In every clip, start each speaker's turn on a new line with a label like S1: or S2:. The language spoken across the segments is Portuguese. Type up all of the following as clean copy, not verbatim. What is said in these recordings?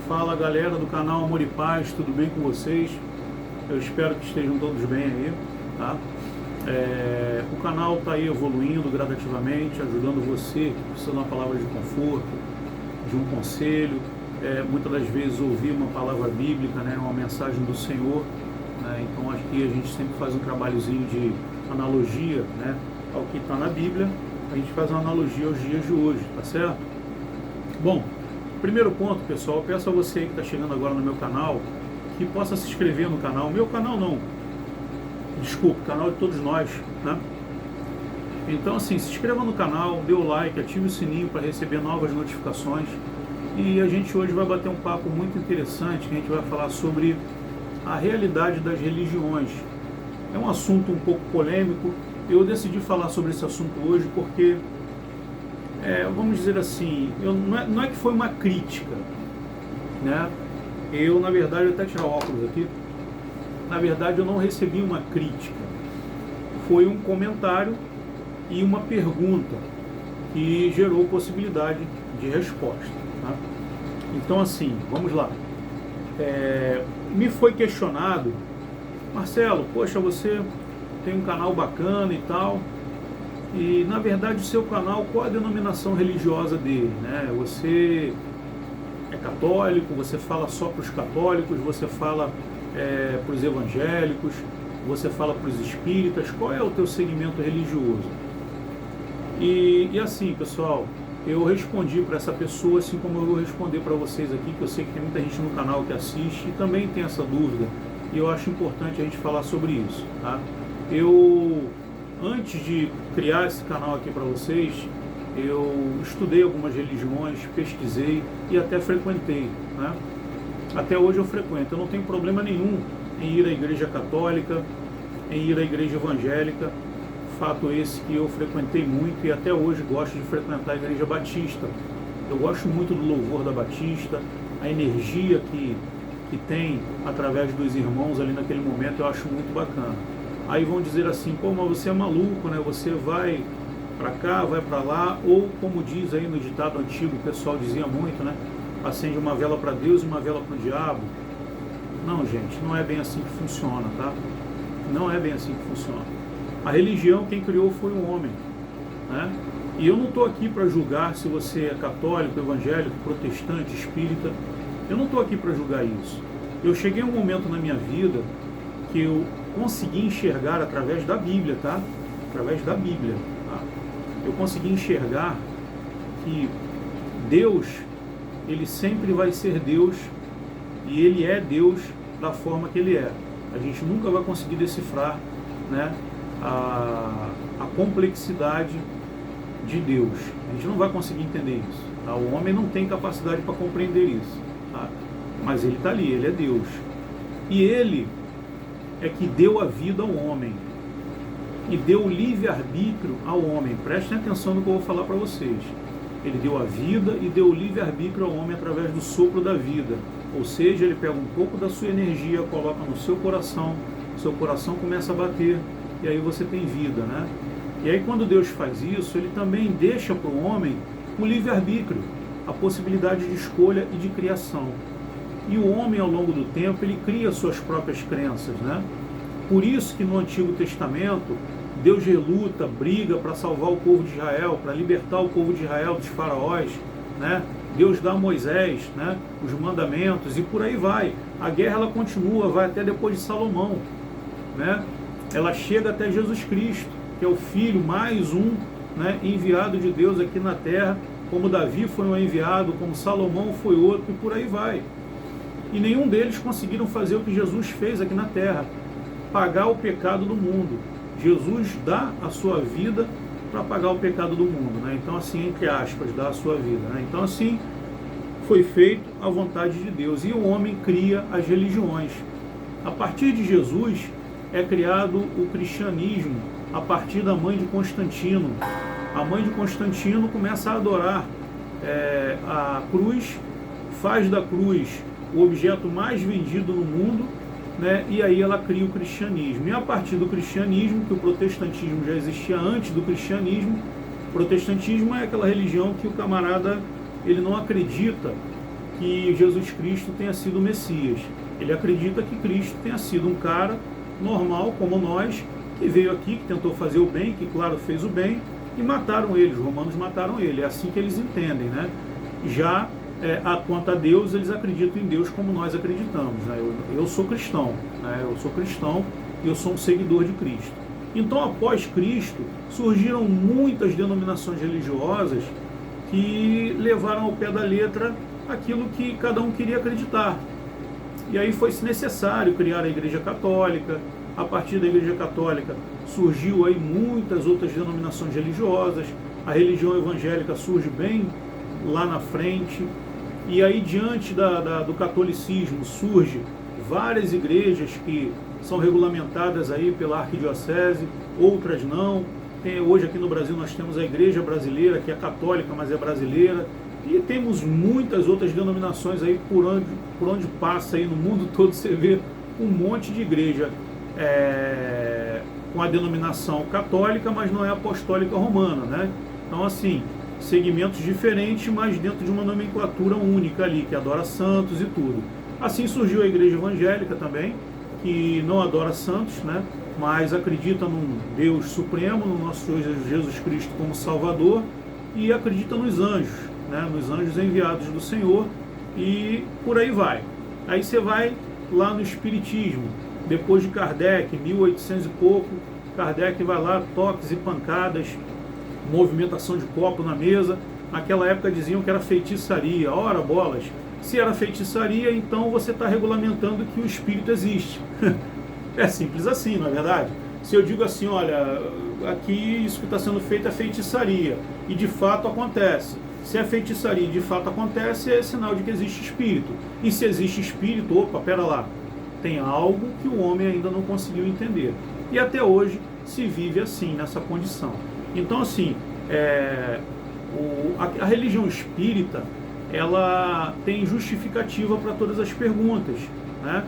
S1: Fala galera do canal Amor e Paz, tudo bem com vocês? Eu espero que estejam todos bem aí, tá? O canal está aí evoluindo gradativamente, ajudando você que precisa de uma palavra de conforto, de um conselho, muitas das vezes ouvir uma palavra bíblica, né, uma mensagem do Senhor, né? Então aqui a gente sempre faz um trabalhozinho de analogia, né, ao que está na Bíblia. A gente faz uma analogia aos dias de hoje, tá certo? Bom, primeiro ponto, pessoal, eu peço a você que está chegando agora no meu canal, que possa se inscrever no canal. Meu canal não, desculpa, canal de todos nós, né? Então assim, se inscreva no canal, dê o like, ative o sininho para receber novas notificações. E a gente hoje vai bater um papo muito interessante, que a gente vai falar sobre a realidade das religiões. É um assunto um pouco polêmico. Eu decidi falar sobre esse assunto hoje porque, vamos dizer assim, não é que foi uma crítica, né? Eu, na verdade, eu até tirar o óculos aqui, na verdade eu não recebi uma crítica. Foi um comentário e uma pergunta que gerou possibilidade de resposta, tá? Então assim, vamos lá. Me foi questionado: Marcelo, poxa, você tem um canal bacana e tal, e na verdade o seu canal, qual a denominação religiosa dele, né? Você é católico, você fala só para os católicos, você fala para os evangélicos, você fala para os espíritas, qual é o teu segmento religioso? E assim, pessoal, eu respondi para essa pessoa, assim como eu vou responder para vocês aqui, que eu sei que tem muita gente no canal que assiste e também tem essa dúvida, e eu acho importante a gente falar sobre isso, tá? Antes de criar esse canal aqui para vocês, eu estudei algumas religiões, pesquisei e até frequentei, né? Até hoje eu frequento, eu não tenho problema nenhum em ir à igreja católica, em ir à igreja evangélica. Fato esse que eu frequentei muito e até hoje gosto de frequentar a igreja batista. Eu gosto muito do louvor da batista, a energia que tem através dos irmãos ali naquele momento, eu acho muito bacana. Aí vão dizer assim: pô, mas você é maluco, né? Você vai para cá, vai para lá, ou como diz aí no ditado antigo, o pessoal dizia muito, né? Acende uma vela para Deus e uma vela para o diabo. Não, gente, não é bem assim que funciona, tá? Não é bem assim que funciona. A religião, quem criou foi um homem, né? E eu não estou aqui para julgar se você é católico, evangélico, protestante, espírita. Eu não estou aqui para julgar isso. Eu cheguei a um momento na minha vida que eu consegui enxergar através da Bíblia, tá? Através da Bíblia, tá? Eu consegui enxergar que Deus, Ele sempre vai ser Deus, e Ele é Deus da forma que Ele é. A gente nunca vai conseguir decifrar, né, a complexidade de Deus. A gente não vai conseguir entender isso, tá? O homem não tem capacidade para compreender isso, tá? Mas Ele está ali, Ele é Deus. E Ele é que deu a vida ao homem e deu o livre-arbítrio ao homem. Prestem atenção no que eu vou falar para vocês. Ele deu a vida e deu o livre-arbítrio ao homem através do sopro da vida. Ou seja, ele pega um pouco da sua energia, coloca no seu coração começa a bater, e aí você tem vida, né? E aí quando Deus faz isso, Ele também deixa para o homem o livre-arbítrio, a possibilidade de escolha e de criação. E o homem, ao longo do tempo, ele cria suas próprias crenças, né? Por isso que no Antigo Testamento, Deus reluta, briga para salvar o povo de Israel, para libertar o povo de Israel dos faraós, né? Deus dá a Moisés, né, os mandamentos, e por aí vai. A guerra ela continua, vai até depois de Salomão, né? Ela chega até Jesus Cristo, que é o Filho mais um, né, enviado de Deus aqui na terra, como Davi foi um enviado, como Salomão foi outro, e por aí vai. E nenhum deles conseguiram fazer o que Jesus fez aqui na terra, pagar o pecado do mundo. Jesus dá a sua vida para pagar o pecado do mundo, né? Então assim, entre aspas, dá a sua vida, né? Então assim, foi feito a vontade de Deus, e o homem cria as religiões. A partir de Jesus é criado o cristianismo, a partir da mãe de Constantino. A mãe de Constantino começa a adorar a cruz, faz da cruz o objeto mais vendido no mundo, né? E aí ela cria o cristianismo. E a partir do cristianismo, que o protestantismo já existia antes do cristianismo, o protestantismo é aquela religião que o camarada ele não acredita que Jesus Cristo tenha sido o Messias. Ele acredita que Cristo tenha sido um cara normal como nós, que veio aqui, que tentou fazer o bem, que claro fez o bem, e mataram ele, os romanos mataram ele. É assim que eles entendem, né? Já quanto a Deus, eles acreditam em Deus como nós acreditamos, né? Eu sou cristão, né? Eu sou cristão e eu sou um seguidor de Cristo. Então, após Cristo, surgiram muitas denominações religiosas que levaram ao pé da letra aquilo que cada um queria acreditar. E aí foi-se necessário criar a Igreja Católica. A partir da Igreja Católica surgiu aí muitas outras denominações religiosas. A religião evangélica surge bem lá na frente. E aí, diante do catolicismo, surge várias igrejas que são regulamentadas aí pela arquidiocese, outras não. Hoje aqui no Brasil nós temos a Igreja Brasileira, que é católica, mas é brasileira. E temos muitas outras denominações aí por onde passa aí no mundo todo. Você vê um monte de igreja com a denominação católica, mas não é apostólica romana, né? Então, assim, segmentos diferentes, mas dentro de uma nomenclatura única ali, que adora santos e tudo. Assim surgiu a Igreja Evangélica também, que não adora santos, né? Mas acredita num Deus supremo, no nosso Senhor Jesus Cristo como Salvador, e acredita nos anjos, né? Nos anjos enviados do Senhor, e por aí vai. Aí você vai lá no Espiritismo, depois de Kardec, 1800 e pouco, Kardec vai lá, toques e pancadas, movimentação de copo na mesa. Naquela época diziam que era feitiçaria. Ora, bolas, se era feitiçaria, então você está regulamentando que o espírito existe. É simples assim, não é verdade? Se eu digo assim, olha, aqui isso que está sendo feito é feitiçaria, e de fato acontece. Se é feitiçaria e de fato acontece, é sinal de que existe espírito. E se existe espírito, opa, pera lá, tem algo que o homem ainda não conseguiu entender. E até hoje se vive assim, nessa condição. Então, assim, a religião espírita, ela tem justificativa para todas as perguntas, né?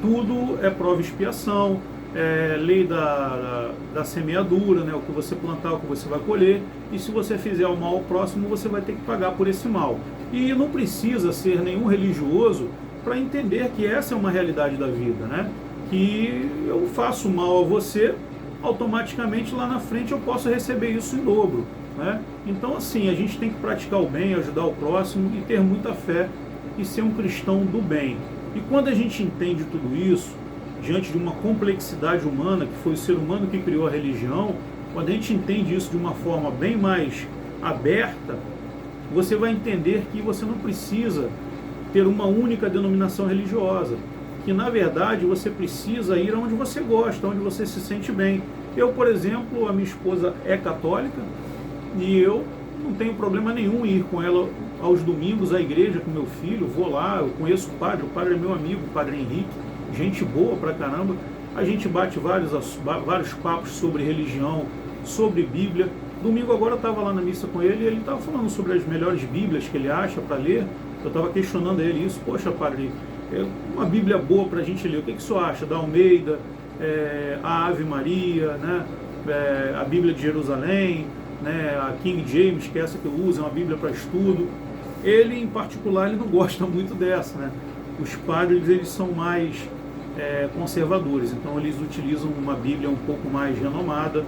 S1: Tudo é prova e expiação, lei da semeadura, né? O que você plantar, o que você vai colher, e se você fizer o mal ao próximo, você vai ter que pagar por esse mal. E não precisa ser nenhum religioso para entender que essa é uma realidade da vida, né? Que eu faço mal a você, automaticamente lá na frente eu posso receber isso em dobro, né? Então, assim, a gente tem que praticar o bem, ajudar o próximo e ter muita fé e ser um cristão do bem. E quando a gente entende tudo isso, diante de uma complexidade humana, que foi o ser humano que criou a religião, quando a gente entende isso de uma forma bem mais aberta, você vai entender que você não precisa ter uma única denominação religiosa, que na verdade você precisa ir onde você gosta, onde você se sente bem. Eu, por exemplo, a minha esposa é católica e eu não tenho problema nenhum em ir com ela aos domingos à igreja com meu filho, vou lá, eu conheço o padre é meu amigo, o padre Henrique, gente boa pra caramba, a gente bate vários papos sobre religião, sobre Bíblia. Domingo agora eu estava lá na missa com ele e ele estava falando sobre as melhores Bíblias que ele acha para ler. Eu estava questionando a ele isso, poxa padre, uma Bíblia boa para a gente ler, o que o senhor acha? Da Almeida, a Ave Maria, né? A Bíblia de Jerusalém, né? A King James, que é essa que eu uso, é uma Bíblia para estudo. Ele, em particular, ele não gosta muito dessa, né? Os padres, eles são mais conservadores, então eles utilizam uma Bíblia um pouco mais renomada,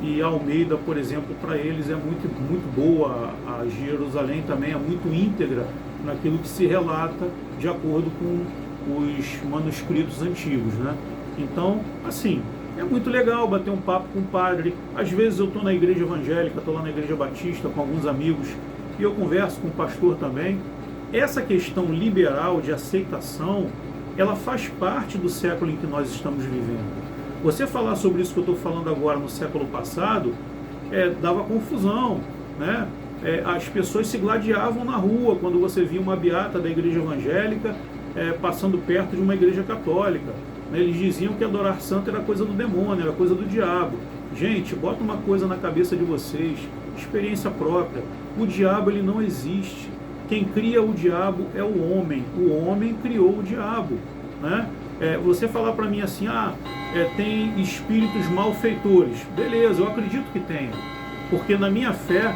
S1: e a Almeida, por exemplo, para eles é muito, muito boa. A Jerusalém também é muito íntegra naquilo que se relata de acordo com os manuscritos antigos, né? Então, assim, é muito legal bater um papo com o padre. Às vezes eu estou na igreja evangélica, estou lá na igreja batista com alguns amigos e eu converso com o pastor também. Essa questão liberal de aceitação, ela faz parte do século em que nós estamos vivendo. Você falar sobre isso que eu estou falando agora no século passado, dava confusão, né? As pessoas se gladiavam na rua quando você via uma beata da igreja evangélica passando perto de uma igreja católica. Eles diziam que adorar santo era coisa do demônio, era coisa do diabo. Gente, bota uma coisa na cabeça de vocês, experiência própria. O diabo, ele não existe. Quem cria o diabo é o homem criou o diabo, né? Você falar para mim assim, tem espíritos malfeitores, beleza, eu acredito que tenha, porque na minha fé,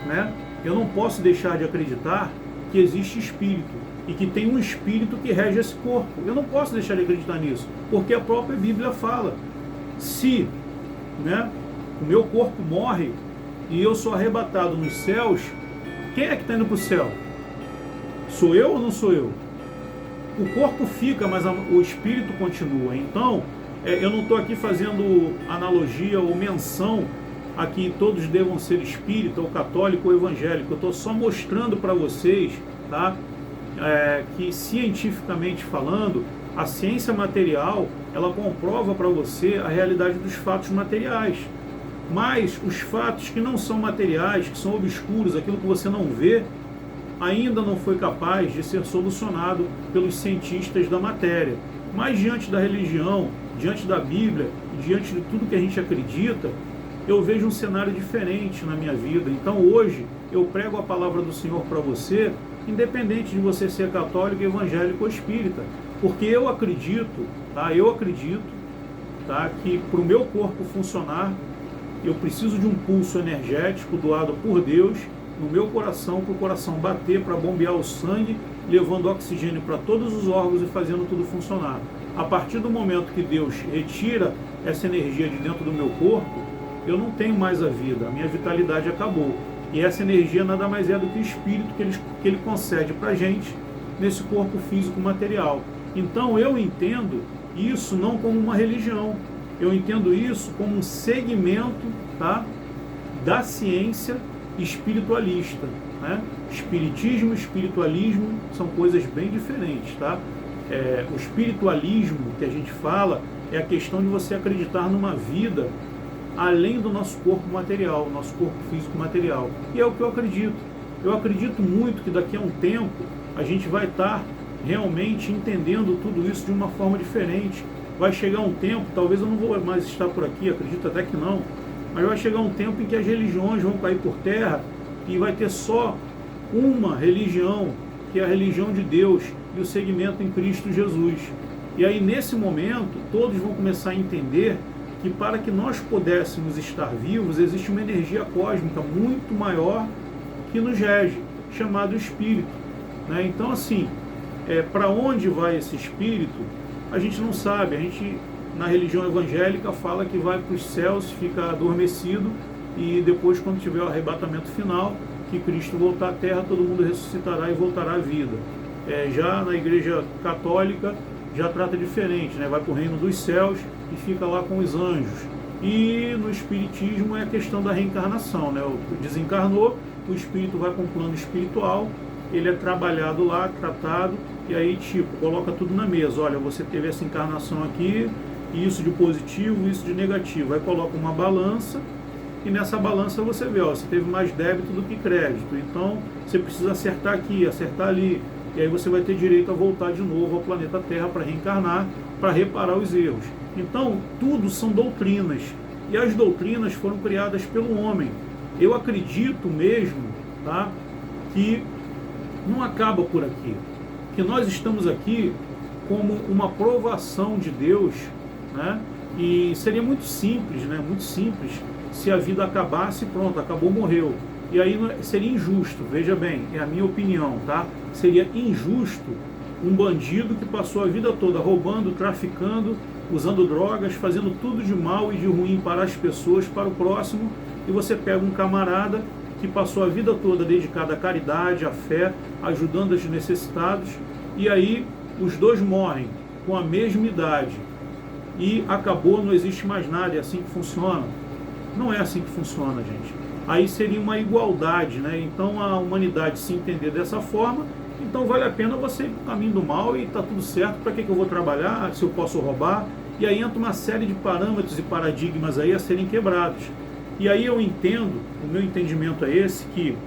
S1: né, eu não posso deixar de acreditar que existe espírito e que tem um espírito que rege esse corpo. Eu não posso deixar de acreditar nisso, porque a própria Bíblia fala: se, né, o meu corpo morre e eu sou arrebatado nos céus, quem é que está indo para o céu? Sou eu ou não sou eu? O corpo fica, mas o espírito continua. Então, eu não estou aqui fazendo analogia ou menção a que todos devam ser espírita, ou católico, ou evangélico. Eu estou só mostrando para vocês, tá, que cientificamente falando, a ciência material, ela comprova para você a realidade dos fatos materiais. Mas os fatos que não são materiais, que são obscuros, aquilo que você não vê, ainda não foi capaz de ser solucionado pelos cientistas da matéria. Mas diante da religião, diante da Bíblia, diante de tudo que a gente acredita, eu vejo um cenário diferente na minha vida. Então hoje eu prego a palavra do Senhor para você, independente de você ser católico, evangélico ou espírita. Porque eu acredito, tá, que para o meu corpo funcionar, eu preciso de um pulso energético doado por Deus no meu coração, para o coração bater, para bombear o sangue, levando oxigênio para todos os órgãos e fazendo tudo funcionar. A partir do momento que Deus retira essa energia de dentro do meu corpo, eu não tenho mais a vida, a minha vitalidade acabou. E essa energia nada mais é do que o espírito que ele concede para a gente nesse corpo físico material. Então eu entendo isso não como uma religião, eu entendo isso como um segmento, tá, da ciência espiritualista, né? Espiritismo e espiritualismo são coisas bem diferentes, tá? O espiritualismo que a gente fala é a questão de você acreditar numa vida além do nosso corpo material, nosso corpo físico material. E é o que eu acredito. Eu acredito muito que daqui a um tempo a gente vai estar realmente entendendo tudo isso de uma forma diferente. Vai chegar um tempo, talvez eu não vou mais estar por aqui, acredito até que não, mas vai chegar um tempo em que as religiões vão cair por terra e vai ter só uma religião, que é a religião de Deus e o segmento em Cristo Jesus. E aí nesse momento todos vão começar a entender que para que nós pudéssemos estar vivos existe uma energia cósmica muito maior que nos rege, chamado espírito, né? Então assim, para onde vai esse espírito a gente não sabe. A gente na religião evangélica fala que vai para os céus, fica adormecido, e depois, quando tiver o arrebatamento final, que Cristo voltar à terra, todo mundo ressuscitará e voltará à vida. Já na igreja católica já trata diferente, né? Vai para o reino dos céus e fica lá com os anjos. E no espiritismo é a questão da reencarnação, né? Desencarnou, o espírito vai para um plano espiritual, ele é trabalhado lá, tratado, e aí tipo, coloca tudo na mesa. Olha, você teve essa encarnação aqui, isso de positivo, isso de negativo. Aí coloca uma balança, e nessa balança você vê, ó, você teve mais débito do que crédito, então você precisa acertar aqui, acertar ali, e aí você vai ter direito a voltar de novo ao planeta Terra para reencarnar, para reparar os erros. Então, tudo são doutrinas, e as doutrinas foram criadas pelo homem. Eu acredito mesmo, tá, que não acaba por aqui, que nós estamos aqui como uma provação de Deus, né? E seria muito simples, né? Muito simples se a vida acabasse, pronto, acabou, morreu. E aí seria injusto, veja bem, é a minha opinião, tá? Seria injusto um bandido que passou a vida toda roubando, traficando, usando drogas, fazendo tudo de mal e de ruim para as pessoas, para o próximo, e você pega um camarada que passou a vida toda dedicado à caridade, à fé, ajudando os necessitados, e aí os dois morrem com a mesma idade e acabou, não existe mais nada. É assim que funciona? Não é assim que funciona, gente. Aí seria uma igualdade, né? Então a humanidade se entender dessa forma, então vale a pena você ir para o caminho do mal e está tudo certo. Para que eu vou trabalhar se eu posso roubar? E aí entra uma série de parâmetros e paradigmas aí a serem quebrados. E aí eu entendo, o meu entendimento é esse, que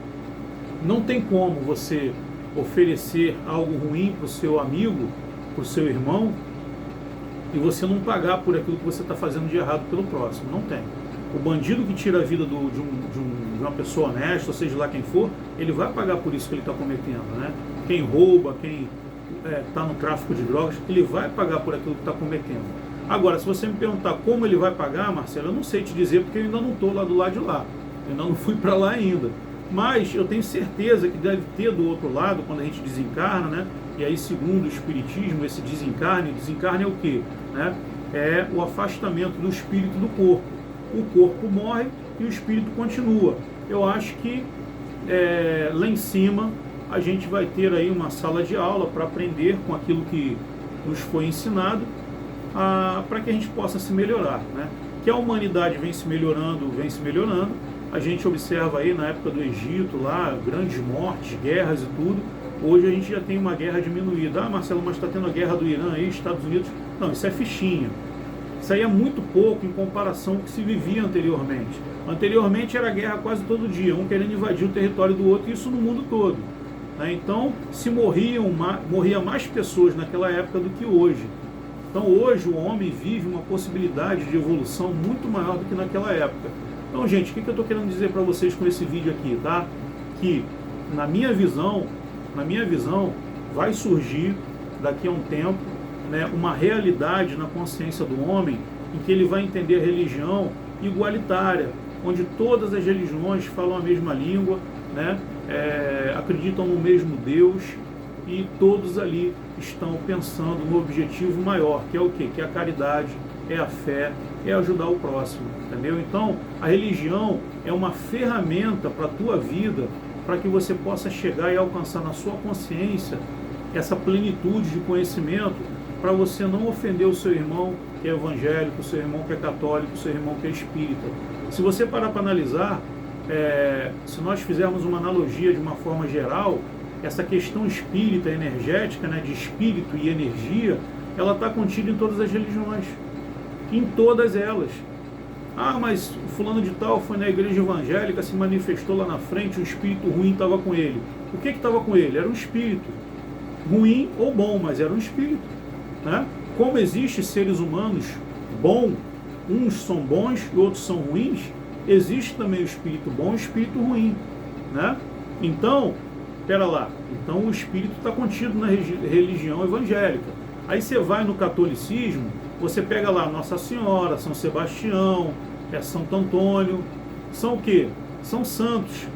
S1: não tem como você oferecer algo ruim para o seu amigo, para o seu irmão, e você não pagar por aquilo que você está fazendo de errado pelo próximo. Não tem. O bandido que tira a vida de uma pessoa honesta, ou seja lá quem for, ele vai pagar por isso que ele está cometendo, né? Quem rouba, quem está no tráfico de drogas, ele vai pagar por aquilo que está cometendo. Agora, se você me perguntar como ele vai pagar, Marcelo, eu não sei te dizer, porque eu ainda não estou lá do lado de lá. Eu ainda não fui para lá ainda. Mas eu tenho certeza que deve ter do outro lado, quando a gente desencarna, né? E aí, segundo o Espiritismo, esse desencarne é o quê? Né? É o afastamento do espírito do corpo. O corpo morre e o espírito continua. Eu acho que lá em cima a gente vai ter aí uma sala de aula para aprender com aquilo que nos foi ensinado, para que a gente possa se melhorar, né? Que a humanidade vem se melhorando, a gente observa aí na época do Egito, lá, grandes mortes, guerras e tudo. Hoje a gente já tem uma guerra diminuída. Marcelo, mas está tendo a guerra do Irã aí, Estados Unidos. Não, isso é fichinha. Isso aí é muito pouco em comparação com o que se vivia anteriormente. Anteriormente era guerra quase todo dia, um querendo invadir o território do outro, e isso no mundo todo. Né? Então, morria mais pessoas naquela época do que hoje. Então hoje o homem vive uma possibilidade de evolução muito maior do que naquela época. Então, gente, o que eu estou querendo dizer para vocês com esse vídeo aqui, tá? Que na minha visão, vai surgir daqui a um tempo, né, uma realidade na consciência do homem em que ele vai entender a religião igualitária, onde todas as religiões falam a mesma língua, né, acreditam no mesmo Deus, e todos ali estão pensando no objetivo maior, que é o quê? Que é a caridade, é a fé, é ajudar o próximo, entendeu? Então, a religião é uma ferramenta para a tua vida, para que você possa chegar e alcançar na sua consciência essa plenitude de conhecimento, para você não ofender o seu irmão que é evangélico, o seu irmão que é católico, o seu irmão que é espírita. Se você parar para analisar, se nós fizermos uma analogia de uma forma geral, essa questão espírita, energética, né, de espírito e energia, ela está contida em todas as religiões, em todas elas. Mas o fulano de tal foi na igreja evangélica, se manifestou lá na frente, um espírito ruim estava com ele. O que estava com ele? Era um espírito, ruim ou bom, mas era um espírito. Né? Como existem seres humanos bons, uns são bons e outros são ruins, existe também o espírito bom e o espírito ruim. Né? Então, então o espírito está contido na religião evangélica. Aí você vai no catolicismo, você pega lá Nossa Senhora, São Sebastião, Santo Antônio, são o quê? São santos,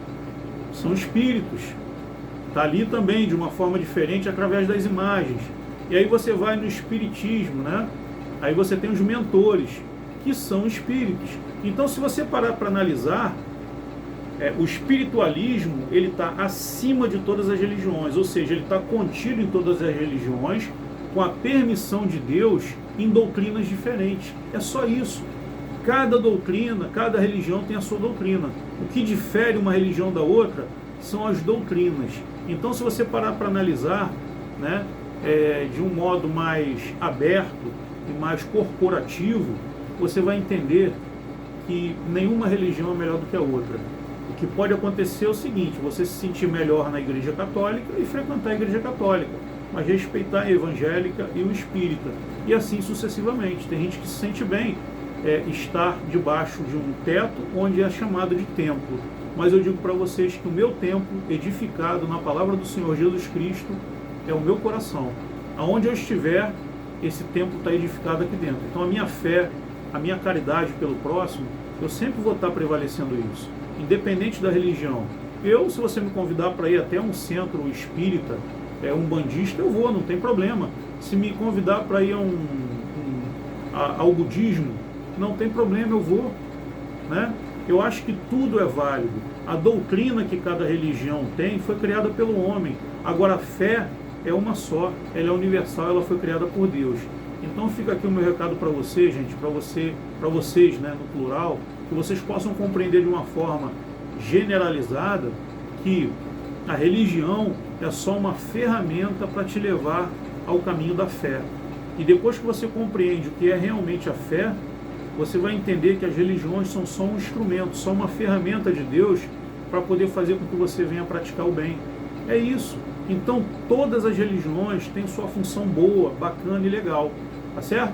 S1: são espíritos. Está ali também de uma forma diferente através das imagens. E aí você vai no espiritismo, né? Aí você tem os mentores, que são espíritos. Então, se você parar para analisar, o espiritualismo, ele está acima de todas as religiões, ou seja, ele está contido em todas as religiões, com a permissão de Deus, em doutrinas diferentes. É só isso. Cada doutrina, cada religião tem a sua doutrina. O que difere uma religião da outra são as doutrinas. Então, se você parar para analisar, né, de um modo mais aberto e mais corporativo, você vai entender que nenhuma religião é melhor do que a outra. O que pode acontecer é o seguinte: você se sentir melhor na igreja católica e frequentar a igreja católica, mas respeitar a evangélica e o espírita, e assim sucessivamente. Tem gente que se sente bem estar debaixo de um teto onde é chamado de templo, mas eu digo para vocês que o meu templo, edificado na palavra do Senhor Jesus Cristo, é o meu coração. Aonde eu estiver, esse templo está edificado aqui dentro. Então a minha fé, a minha caridade pelo próximo, eu sempre vou estar prevalecendo isso, independente da religião. Se você me convidar para ir até um centro espírita, um bandista, eu vou, não tem problema. Se me convidar para ir ao budismo, não tem problema, eu vou. Né? Eu acho que tudo é válido. A doutrina que cada religião tem foi criada pelo homem. Agora a fé é uma só, ela é universal, ela foi criada por Deus. Então fica aqui o meu recado para você, gente, para vocês, né, no plural, que vocês possam compreender de uma forma generalizada que a religião é só uma ferramenta para te levar ao caminho da fé. E depois que você compreende o que é realmente a fé, você vai entender que as religiões são só um instrumento, só uma ferramenta de Deus para poder fazer com que você venha praticar o bem. É isso. Então todas as religiões têm sua função boa, bacana e legal. Tá certo?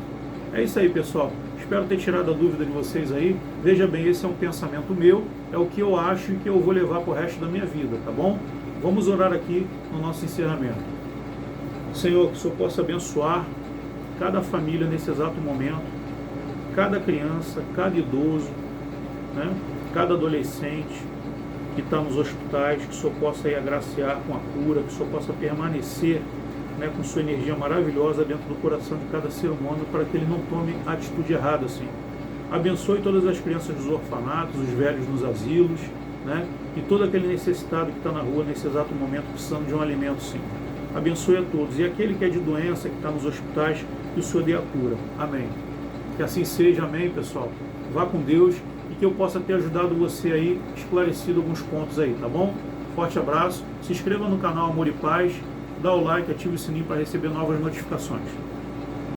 S1: É isso aí, pessoal. Espero ter tirado a dúvida de vocês aí. Veja bem, esse é um pensamento meu, é o que eu acho e que eu vou levar para o resto da minha vida, tá bom? Vamos orar aqui no nosso encerramento. Senhor, que o Senhor possa abençoar cada família nesse exato momento, cada criança, cada idoso, né? Cada adolescente, que está nos hospitais, que o Senhor possa aí agraciar com a cura, que o Senhor possa permanecer, né, com sua energia maravilhosa dentro do coração de cada ser humano, para que ele não tome a atitude errada, Senhor. Abençoe todas as crianças dos orfanatos, os velhos nos asilos, né, e todo aquele necessitado que está na rua nesse exato momento precisando de um alimento, Senhor. Abençoe a todos. E aquele que é de doença, que está nos hospitais, que o Senhor dê a cura. Amém. Que assim seja, amém, pessoal. Vá com Deus e que eu possa ter ajudado você aí, esclarecido alguns pontos aí, tá bom? Forte abraço. Se inscreva no canal Amor e Paz, dá o like, ative o sininho para receber novas notificações.